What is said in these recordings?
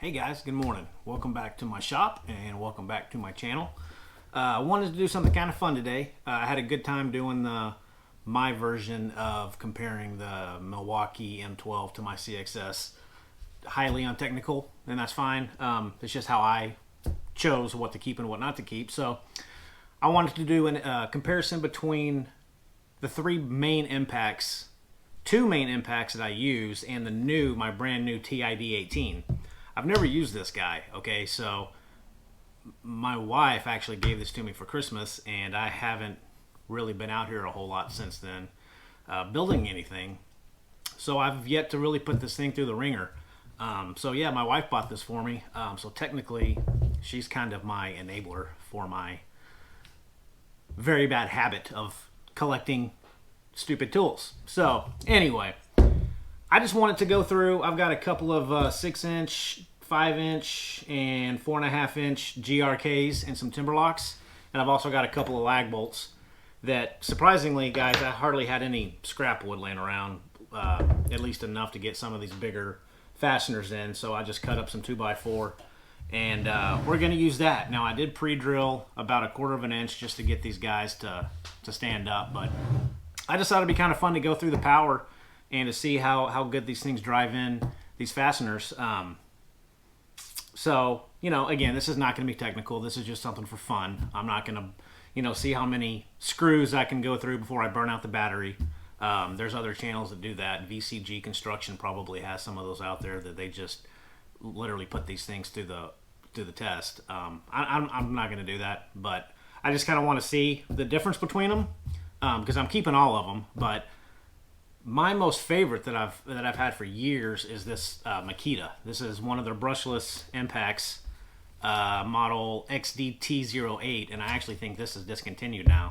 Hey guys, good morning. Welcome back to my shop and welcome back to my channel. I wanted to do something kind of fun today. I had a good time doing my version of comparing the Milwaukee M12 to my CXS. Highly untechnical, and that's fine. It's just how I chose what to keep and what not to keep. So I wanted to do a comparison between the two main impacts that I use and my brand new TID18. I've never used this guy, okay? So my wife actually gave this to me for Christmas, and I haven't really been out here a whole lot since then building anything. So I've yet to really put this thing through the ringer. So yeah, my wife bought this for me. So technically, she's kind of my enabler for my very bad habit of collecting stupid tools. So anyway, I just wanted to go through. I've got a couple of 6-inch, 5-inch, and 4.5-inch GRKs and some timber locks. And I've also got a couple of lag bolts that, surprisingly, guys, I hardly had any scrap wood laying around, at least enough to get some of these bigger fasteners in. So I just cut up some 2x4, and we're going to use that. Now, I did pre-drill about 1/4 of an inch just to get these guys to stand up, but I just thought it'd be kind of fun to go through the power and to see how good these things drive in these fasteners. So, you know, again, this is not going to be technical. This is just something for fun. I'm not going to, see how many screws I can go through before I burn out the battery. There's other channels that do that. VCG Construction probably has some of those out there that they just literally put these things through the test. I'm not going to do that, but I just kind of want to see the difference between them because I'm keeping all of them, but my most favorite that I've had for years is this Makita. This is one of their brushless impacts, model XDT18, and I actually think this is discontinued now.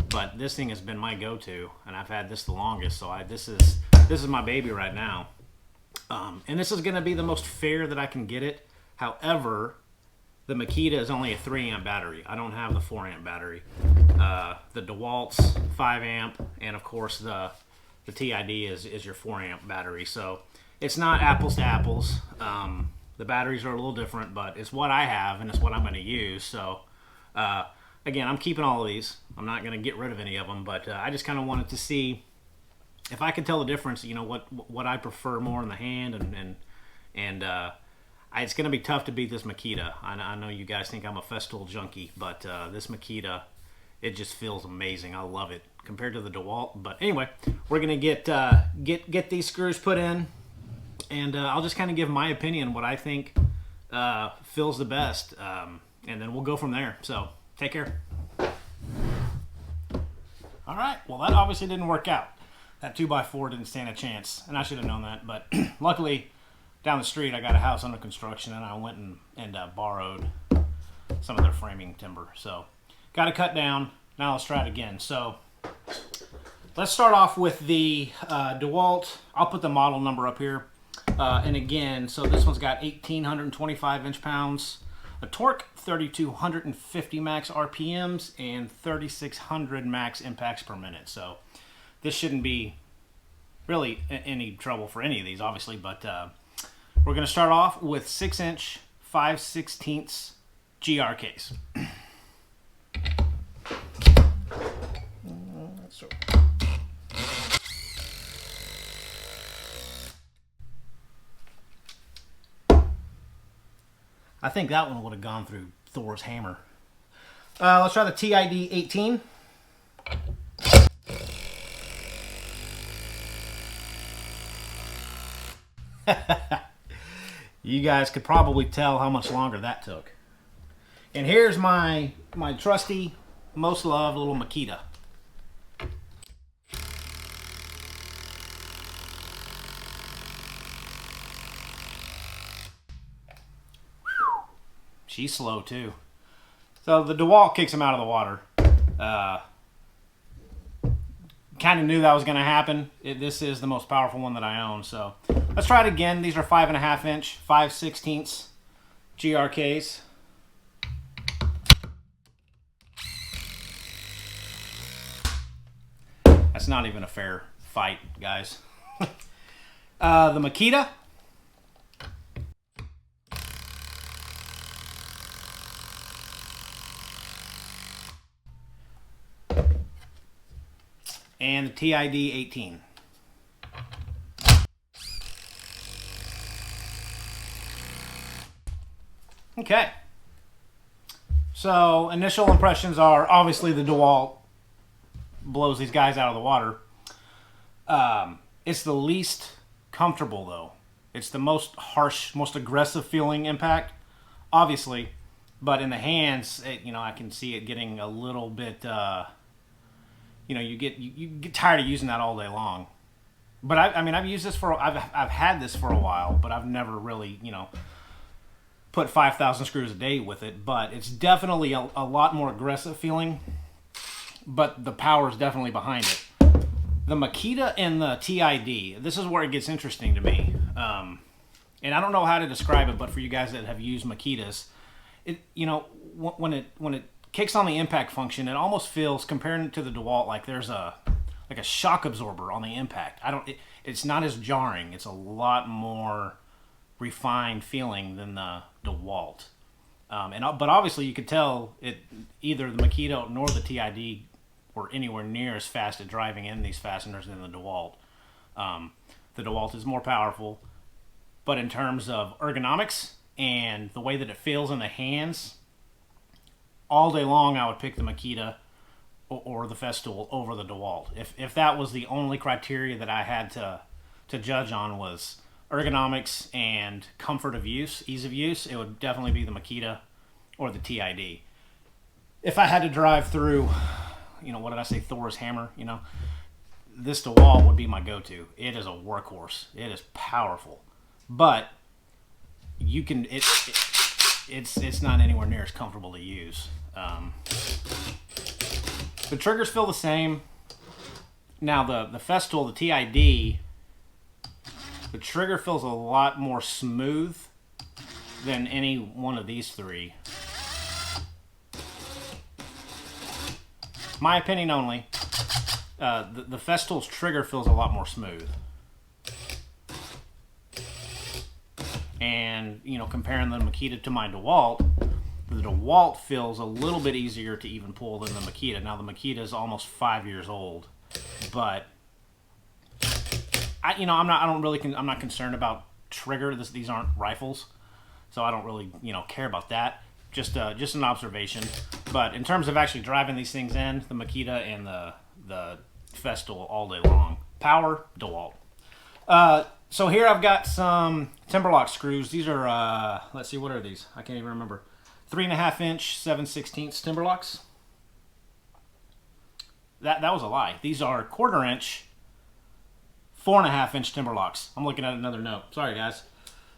But this thing has been my go-to, and I've had this the longest. So this is my baby right now, and this is going to be the most fair that I can get it. However, the Makita is only a 3-amp battery. I don't have the 4-amp battery. The DeWalt's 5-amp, and of course the TID is your 4-amp battery, so it's not apples to apples. The batteries are a little different, but it's what I have and it's what I'm going to use. So again, I'm keeping all of these. I'm not going to get rid of any of them, but I just kind of wanted to see if I could tell the difference. What I prefer more in the hand, and it's going to be tough to beat this Makita. I know you guys think I'm a Festool junkie, but this Makita, it just feels amazing. I love it compared to the DeWalt. But anyway, we're gonna get these screws put in, and I'll just kind of give my opinion, what I think feels the best, and then we'll go from there. So take care. All right. Well, that obviously didn't work out. That 2x4 didn't stand a chance, and I should have known that. But luckily, down the street, I got a house under construction, and I went and borrowed some of their framing timber. So got to cut down. Now let's try it again. So let's start off with the DeWalt. I'll put the model number up here. And again, so this one's got 1,825 inch-pounds, a torque, 3,250 max RPMs, and 3,600 max impacts per minute. So this shouldn't be really any trouble for any of these, obviously, but we're going to start off with 6-inch 5/16 GRKs. I think that one would have gone through Thor's hammer. Let's try the TID18. You guys could probably tell how much longer that took. And here's my trusty, most loved little Makita. She's slow too. So the DeWalt kicks him out of the water. Kind of knew that was going to happen. This is the most powerful one that I own. So let's try it again. These are 5.5-inch 5/16 GRKs. That's not even a fair fight, guys. The Makita. and the TID18. Okay. So initial impressions are obviously the DeWalt blows these guys out of the water. It's the least comfortable though. It's the most harsh, most aggressive feeling impact, obviously. But in the hands, I can see it getting a little bit. You get tired of using that all day long. But I've used this I've had this for a while, but I've never really put 5,000 screws a day with it. But it's definitely a lot more aggressive feeling. But the power is definitely behind it. The Makita and the TID. This is where it gets interesting to me. And I don't know how to describe it, but for you guys that have used Makitas, when it kicks on the impact function, it almost feels, comparing it to the DeWalt, like there's a shock absorber on the impact. It's not as jarring. It's a lot more refined feeling than the DeWalt. But obviously you could tell either the Makita nor the TID were anywhere near as fast at driving in these fasteners than the DeWalt. The DeWalt is more powerful, but in terms of ergonomics and the way that it feels in the hands, all day long I would pick the Makita or the Festool over the DeWalt. If that was the only criteria that I had to judge on was ergonomics and comfort of use, ease of use, it would definitely be the Makita or the TID. If I had to drive through, what did I say, Thor's hammer, this DeWalt would be my go-to. It is a workhorse. It is powerful. But you can it's not anywhere near as comfortable to use. The triggers feel the same. Now the Festool, the TID, the trigger feels a lot more smooth than any one of these three. My opinion only. The Festool's trigger feels a lot more smooth. And, comparing the Makita to my DeWalt, the DeWalt feels a little bit easier to even pull than the Makita. Now, the Makita is almost 5 years old, but I'm not concerned about trigger. These aren't rifles, so I don't really, care about that. Just an observation. But in terms of actually driving these things in, the Makita and the Festool all day long. Power, DeWalt. So here I've got some Timberlock screws. These are, let's see, what are these? I can't even remember. 3.5 inch 7/16 Timberlocks. That was a lie. These are 1/4 inch 4.5 inch Timberlocks. I'm looking at another note. Sorry guys.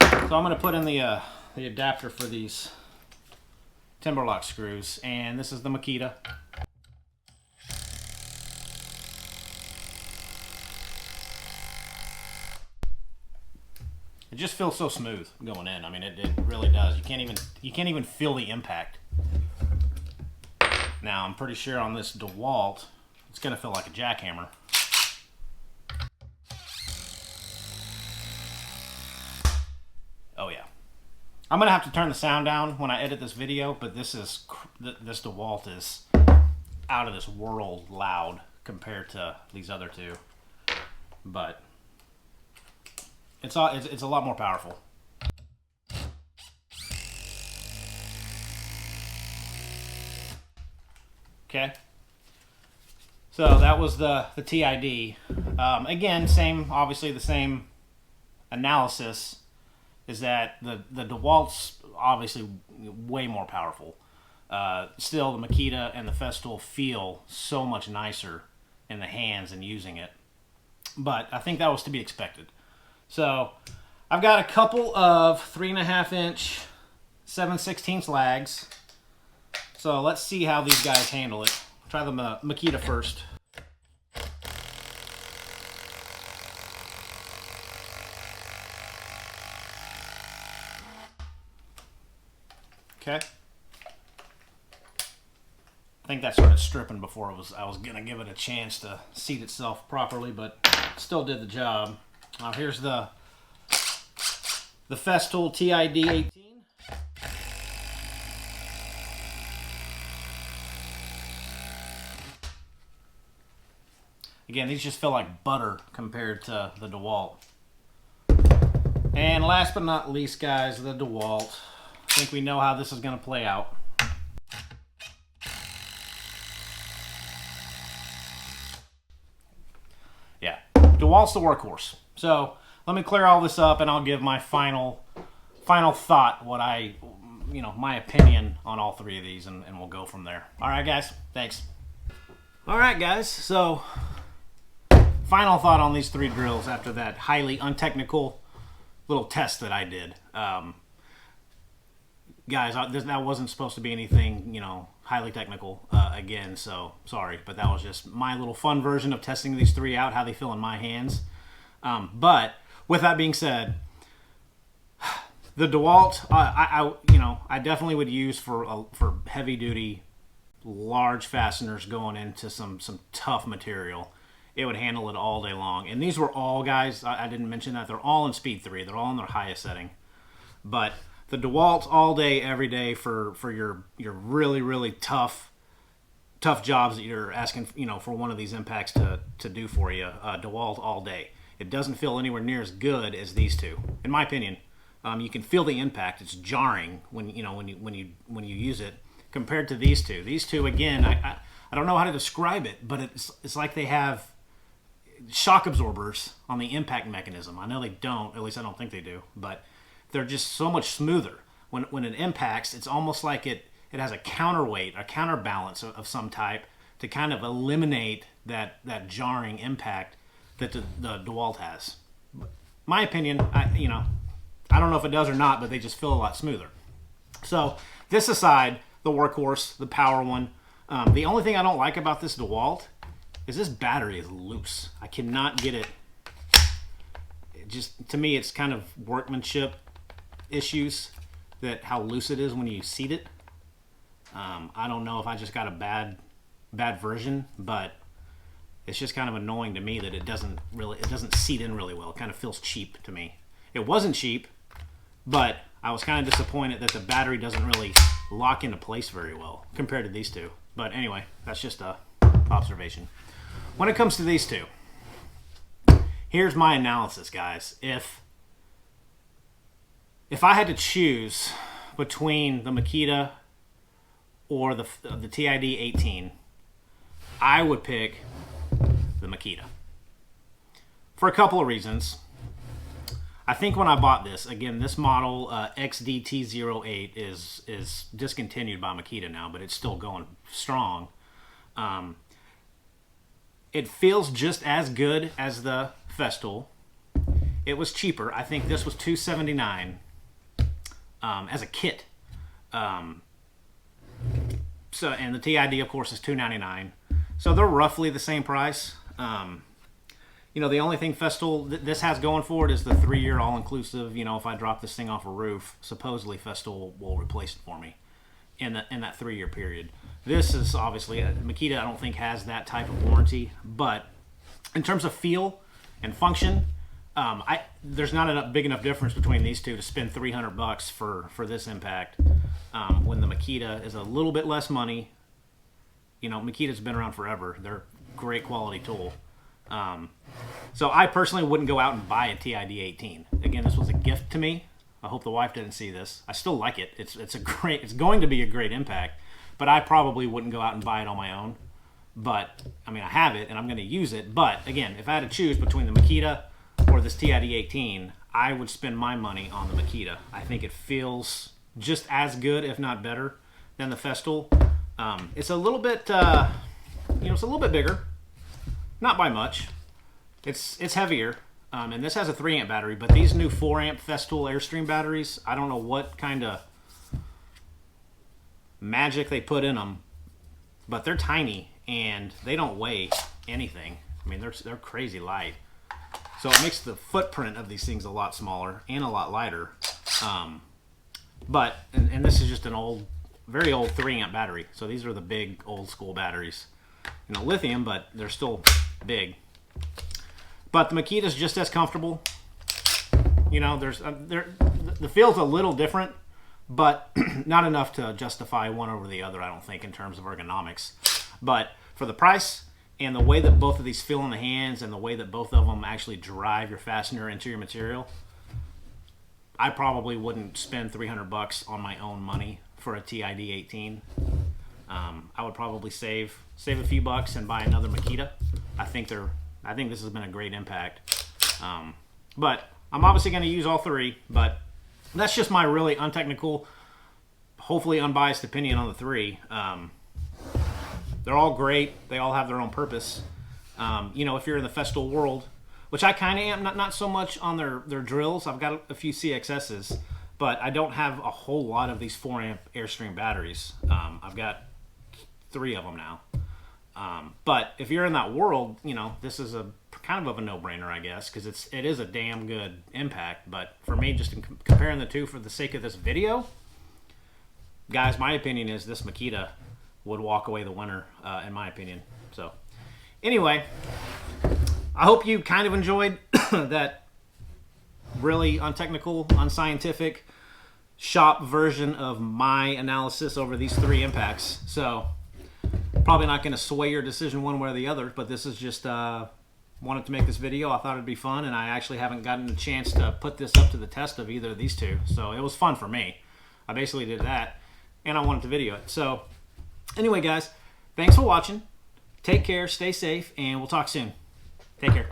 So I'm going to put in the adapter for these Timberlock screws, and this is the Makita. It just feels so smooth going in. I mean, it really does. You can't even feel the impact. Now, I'm pretty sure on this DeWalt, it's gonna feel like a jackhammer. Oh yeah. I'm gonna have to turn the sound down when I edit this video, but this DeWalt is out of this world loud compared to these other two. But it's a lot more powerful. Okay. So that was the TID. Again, obviously the same analysis is that the DeWalt's obviously way more powerful. Still, the Makita and the Festool feel so much nicer in the hands and using it. But I think that was to be expected. So I've got a couple of 3.5 inch 7/16 lags. So let's see how these guys handle it. Try the Makita first. Okay. I think that started stripping before I was gonna give it a chance to seat itself properly, but still did the job. Now here's the Festool TID18. Again, these just feel like butter compared to the DeWalt. And last but not least, guys, the DeWalt. I think we know how this is going to play out. Yeah, DeWalt's the workhorse. So let me clear all this up, and I'll give my final thought, my opinion on all three of these, and we'll go from there. All right, guys, thanks. All right, guys, so final thought on these three drills after that highly untechnical little test that I did. Guys, that wasn't supposed to be anything, highly technical, again, so sorry, but that was just my little fun version of testing these three out, how they feel in my hands. But with that being said, the DeWalt, I definitely would use for heavy duty, large fasteners going into some tough material. It would handle it all day long. And these were all, guys, I didn't mention that, they're all in speed 3. They're all in their highest setting. But the DeWalt all day, every day for your really, really tough jobs that you're asking, for one of these impacts to do for you, DeWalt all day. It doesn't feel anywhere near as good as these two, in my opinion. You can feel the impact. It's jarring when you use it compared to these two. These two, again, I don't know how to describe it, but it's like they have shock absorbers on the impact mechanism. I know they don't, at least I don't think they do, but they're just so much smoother. When it impacts, it's almost like it has a counterweight, a counterbalance of some type to kind of eliminate that jarring impact that the DeWalt has. My opinion, I don't know if it does or not, but they just feel a lot smoother. So this aside, the workhorse, the power one, the only thing I don't like about this DeWalt is this battery is loose. I cannot get it. To me, it's kind of workmanship issues, that how loose it is when you seat it. I don't know if I just got a bad version, but it's just kind of annoying to me that it doesn't seat in really well. It kind of feels cheap to me. It wasn't cheap, but I was kind of disappointed that the battery doesn't really lock into place very well compared to these two. But anyway, that's just a observation. When it comes to these two, here's my analysis, guys. If I had to choose between the Makita or the TID18, I would pick the Makita for a couple of reasons. I think when I bought this, again, this model XDT18 is discontinued by Makita now, but it's still going strong. It feels just as good as the Festool. It was cheaper. I think this was $279 as a kit. And the TID, of course, is $299. So they're roughly the same price. The only thing Festool this has going for it is the 3-year all-inclusive. If I drop this thing off a roof, supposedly Festool will replace it for me in that 3-year period. This is obviously Makita. I don't think has that type of warranty, but in terms of feel and function, there's not a big enough difference between these two to spend $300 for this impact. When the Makita is a little bit less money. Makita's been around forever. They're a great quality tool. So I personally wouldn't go out and buy a TID18. Again, this was a gift to me. I hope the wife didn't see this. I still like it. It's going to be a great impact, but I probably wouldn't go out and buy it on my own. But I have it and I'm going to use it. But again, if I had to choose between the Makita or this TID18, I would spend my money on the Makita. I think it feels just as good, if not better, than the Festool. It's a little bit, it's a little bit bigger. Not by much. It's heavier, and this has a 3-amp battery, but these new 4-amp Festool Airstream batteries, I don't know what kind of magic they put in them, but they're tiny, and they don't weigh anything. They're crazy light. So it makes the footprint of these things a lot smaller and a lot lighter. But this is just an very old 3-amp battery. So these are the big old school batteries. Lithium, but they're still big. But the Makita is just as comfortable. The feel's a little different, but not enough to justify one over the other, I don't think, in terms of ergonomics. But for the price, And the way that both of these feel in the hands and the way that both of them actually drive your fastener into your material, I probably wouldn't spend $300 on my own money for a TID18. I would probably save a few bucks and buy another Makita. I think this has been a great impact. But I'm obviously going to use all three, but that's just my really untechnical, hopefully unbiased opinion on the three. They're all great. They all have their own purpose. You know, if you're in the Festool world, which I kind of am, not so much on their drills. I've got a few CXSs, but I don't have a whole lot of these 4-amp Airstream batteries. I've got 3 of them now. But if you're in that world, you know, this is a kind of a no-brainer, I guess, because it is a damn good impact. But for me, just in comparing the two for the sake of this video, guys, my opinion is this Makita would walk away the winner, in my opinion. So anyway, I hope you kind of enjoyed that really untechnical, unscientific shop version of my analysis over these 3 impacts. So probably not going to sway your decision one way or the other, but this is just wanted to make this video. I thought it'd be fun, and I actually haven't gotten a chance to put this up to the test of either of these two, so it was fun for me. I basically did that, and I wanted to video it. So anyway, guys, thanks for watching. Take care, stay safe, and we'll talk soon. Take care.